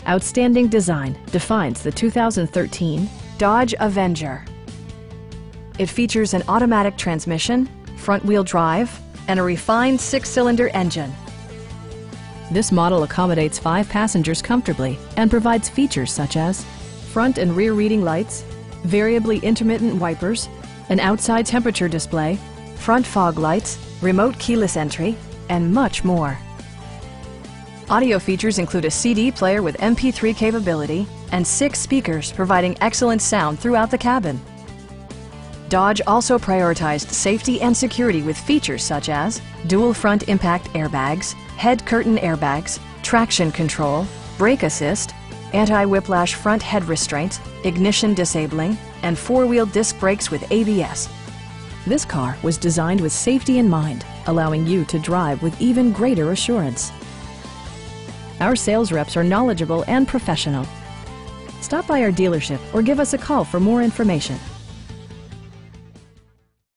Outstanding design defines the 2013 Dodge Avenger. It features an automatic transmission, front-wheel drive, and a refined 6-cylinder engine. This model accommodates 5 passengers comfortably and provides features such as front and rear reading lights, variably intermittent wipers, an outside temperature display, front fog lights, remote keyless entry, and much more. Audio features include a CD player with MP3 capability and 6 speakers providing excellent sound throughout the cabin. Dodge also prioritized safety and security with features such as dual front impact airbags, head curtain airbags, traction control, brake assist, anti-whiplash front head restraints, ignition disabling, and 4-wheel disc brakes with ABS. This car was designed with safety in mind, allowing you to drive with even greater assurance. Our sales reps are knowledgeable and professional. Stop by our dealership or give us a call for more information.